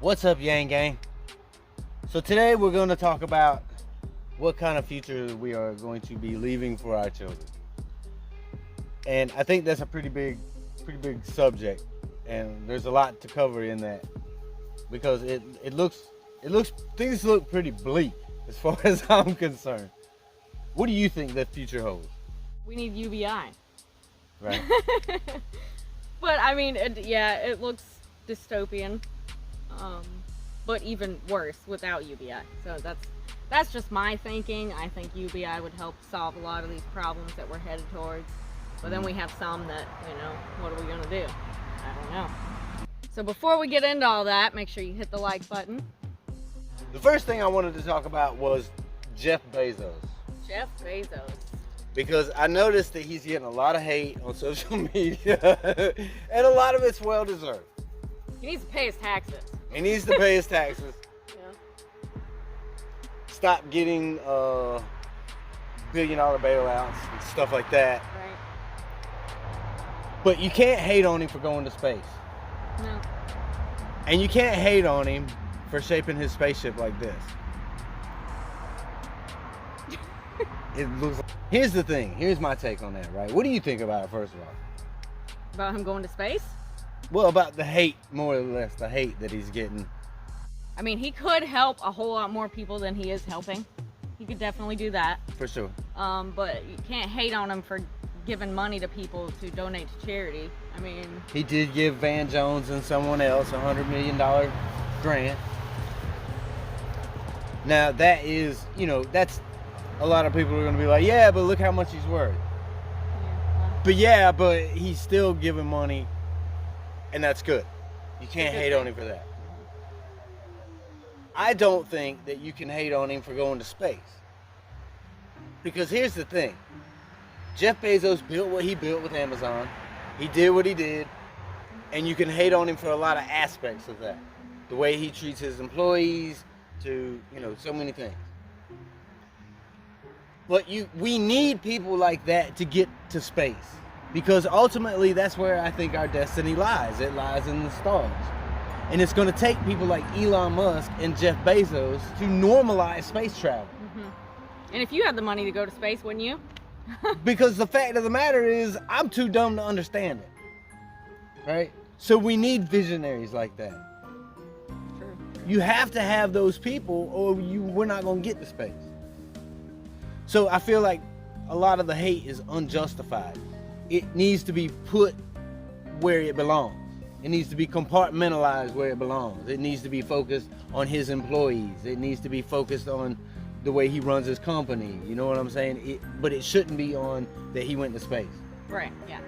What's up, Yang Gang? So today we're going to talk about what kind of future we are going to be leaving for our children. And I think that's a pretty big subject, and there's a lot to cover in that, because things look pretty bleak as far as I'm concerned. What do you think that future holds? We need UBI. Right. But I mean, it looks dystopian, but even worse without UBI. So that's just my thinking. I think UBI would help solve a lot of these problems that we're headed towards. But then we have some that, what are we gonna do? I don't know. So before we get into all that, make sure you hit the like button. The first thing I wanted to talk about was Jeff Bezos. Jeff Bezos. Because I noticed that he's getting a lot of hate on social media, and a lot of it's well-deserved. He needs to pay his taxes. He needs to pay his taxes. Yeah. Stop getting billion-dollar bailouts and stuff like that. Right. But you can't hate on him for going to space. No. And you can't hate on him for shaping his spaceship like this. It looks like... Here's the thing. Here's my take on that, right? What do you think about it, first of all? About him going to space? Well, about the hate, more or less, the hate that he's getting. I mean, he could help a whole lot more people than he is helping. He could definitely do that. For sure. But you can't hate on him for giving money to people to donate to charity. I mean... He did give Van Jones and someone else a $100 million grant. Now, that is, that's... A lot of people are going to be like, yeah, but look how much he's worth. But he's still giving money, and that's good. You can't hate on him for that. I don't think that you can hate on him for going to space. Because here's the thing. Jeff Bezos built what he built with Amazon. He did what he did. And you can hate on him for a lot of aspects of that. The way he treats his employees, to, so many things. But we need people like that to get to space, because ultimately that's where I think our destiny lies. It lies in the stars. And it's going to take people like Elon Musk and Jeff Bezos to normalize space travel. Mm-hmm. And if you had the money to go to space, wouldn't you? Because the fact of the matter is, I'm too dumb to understand it. Right? So we need visionaries like that. True. You have to have those people, or we're not going to get to space. So I feel like a lot of the hate is unjustified. It needs to be put where it belongs. It needs to be compartmentalized where it belongs. It needs to be focused on his employees. It needs to be focused on the way he runs his company. You know what I'm saying? But it shouldn't be on that he went to space. Right, yeah.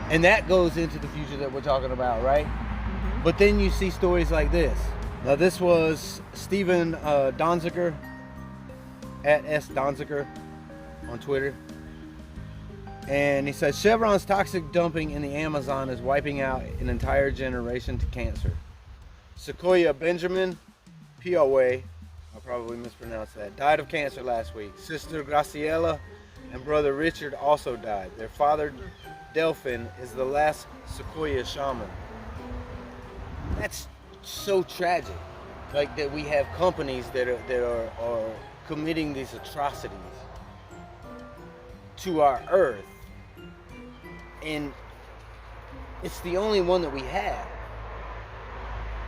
And that goes into the future that we're talking about, right? Mm-hmm. But then you see stories like this. Now, this was Steven Donziger, at S. Donziger, on Twitter, and he says Chevron's toxic dumping in the Amazon is wiping out an entire generation to cancer. Sequoia Benjamin Piaway, I probably mispronounced that, died of cancer last week. Sister Graciela and brother Richard also died. Their father Delphin is the last Sequoia shaman. That's so tragic, like that we have companies that are committing these atrocities to our earth, and it's the only one that we have.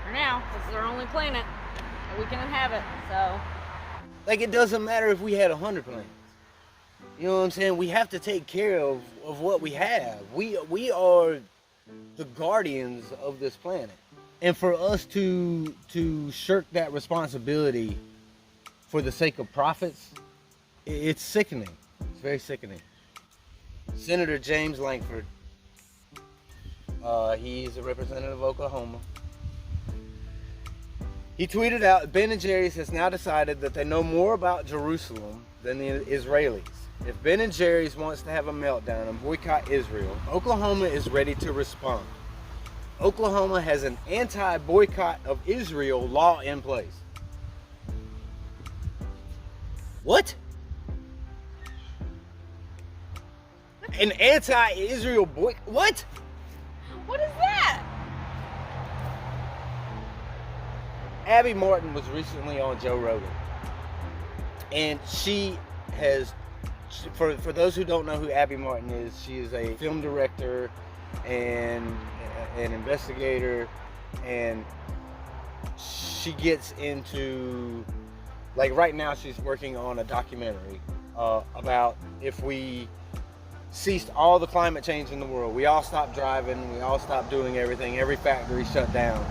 For now, this is our only planet that we can inhabit, so... Like, it doesn't matter if we had 100 planets. You know what I'm saying? We have to take care of what we have. We are the guardians of this planet. And for us to shirk that responsibility for the sake of profits, it's sickening. It's very sickening. Senator James Lankford, he's a representative of Oklahoma. He tweeted out, Ben & Jerry's has now decided that they know more about Jerusalem than the Israelis. If Ben & Jerry's wants to have a meltdown and boycott Israel, Oklahoma is ready to respond. Oklahoma has an anti-boycott of Israel law in place. What? An anti-Israel boycott? What? What is that? Abby Martin was recently on Joe Rogan, and she has, for those who don't know who Abby Martin is, she is a film director and an investigator, and she gets into, like right now she's working on a documentary about if we ceased all the climate change in the world, we all stopped driving, we all stopped doing everything, every factory shut down,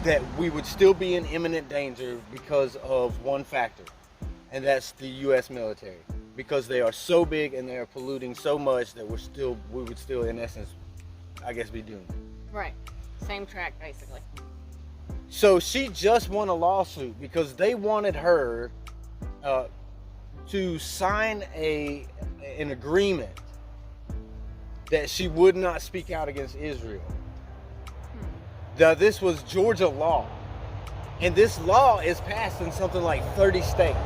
that we would still be in imminent danger because of one factor, and that's the U.S. military, because they are so big and they are polluting so much that we would still in essence, I guess, be doomed. Right. Same track, basically. So she just won a lawsuit because they wanted her to sign an agreement that she would not speak out against Israel. Now, this was Georgia law, and this law is passed in something like 30 states.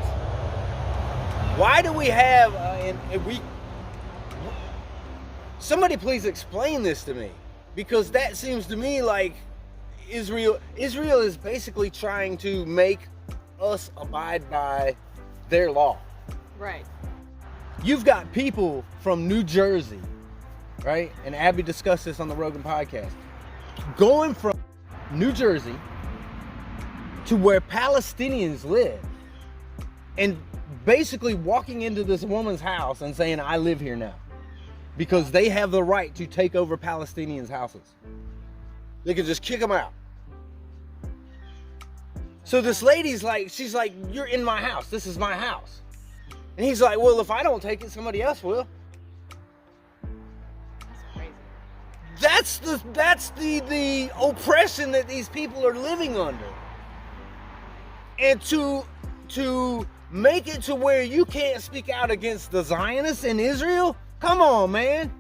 Why do we have, somebody please explain this to me, because that seems to me like Israel is basically trying to make us abide by their law. Right. You've got people from New Jersey, right? And Abby discussed this on the Rogan podcast. Going from New Jersey to where Palestinians live and basically walking into this woman's house and saying, I live here now, because they have the right to take over Palestinians' houses. They could just kick them out. So this lady's like, she's like, you're in my house. This is my house. And he's like, well, if I don't take it, somebody else will. That's crazy. That's the oppression that these people are living under. And to make it to where you can't speak out against the Zionists in Israel? Come on, man.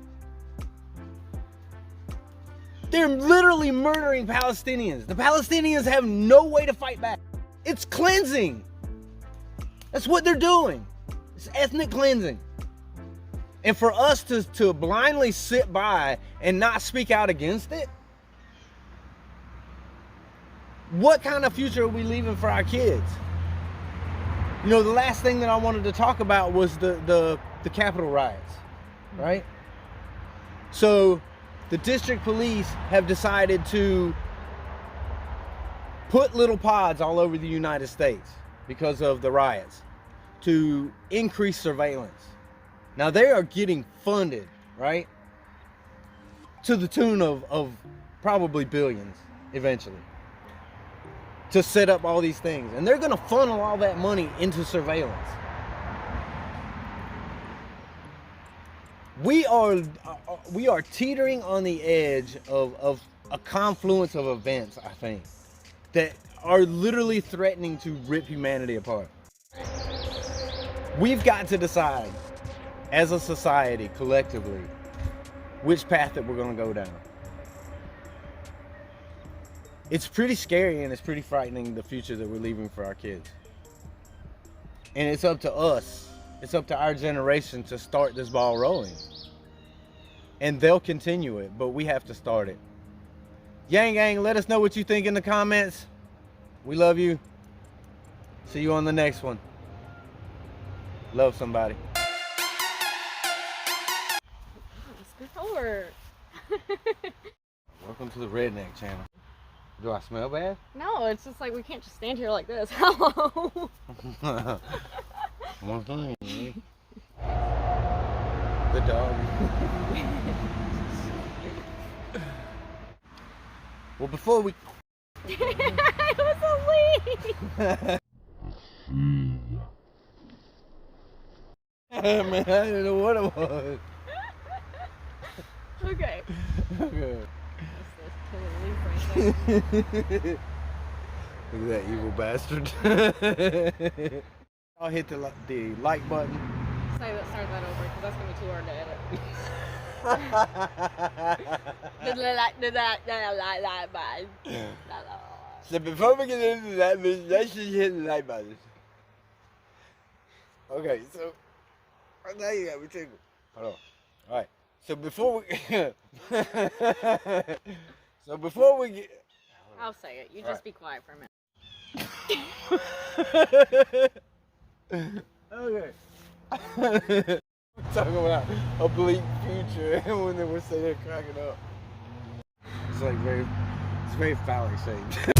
They're literally murdering Palestinians. The Palestinians have no way to fight back. It's cleansing. That's what they're doing. It's ethnic cleansing. And for us to blindly sit by and not speak out against it, what kind of future are we leaving for our kids? You know, the last thing that I wanted to talk about was the Capitol riots, right? So the district police have decided to put little pods all over the United States because of the riots to increase surveillance. Now they are getting funded, right? To the tune of probably billions eventually to set up all these things. And they're gonna funnel all that money into surveillance. We are teetering on the edge of a confluence of events, I think, that are literally threatening to rip humanity apart. We've got to decide as a society, collectively, which path that we're going to go down. It's pretty scary and it's pretty frightening, the future that we're leaving for our kids. And it's up to us, it's up to our generation to start this ball rolling. And they'll continue it, but we have to start it. Yang Gang, let us know what you think in the comments. We love you. See you on the next one. Love somebody. Scoot forward. Welcome to the Redneck Channel. Do I smell bad? No, it's just like we can't just stand here like this. Hello. One thing. The dog. Well, before we... It was a leak. Man, I didn't know what it was. Okay. Okay. That's killer leaf right there. Look at that evil bastard. I'll hit the like button. Start that over, because that's going to be too hard to edit. So before we get into that, let's just hit the like button. Okay, so now you got me tickled. Hold on. All right. So before we get... I'll say it. You just be quiet for a minute. Okay. We're talking about a bleak future, and when we're sitting there cracking up. It's very phallic shaped.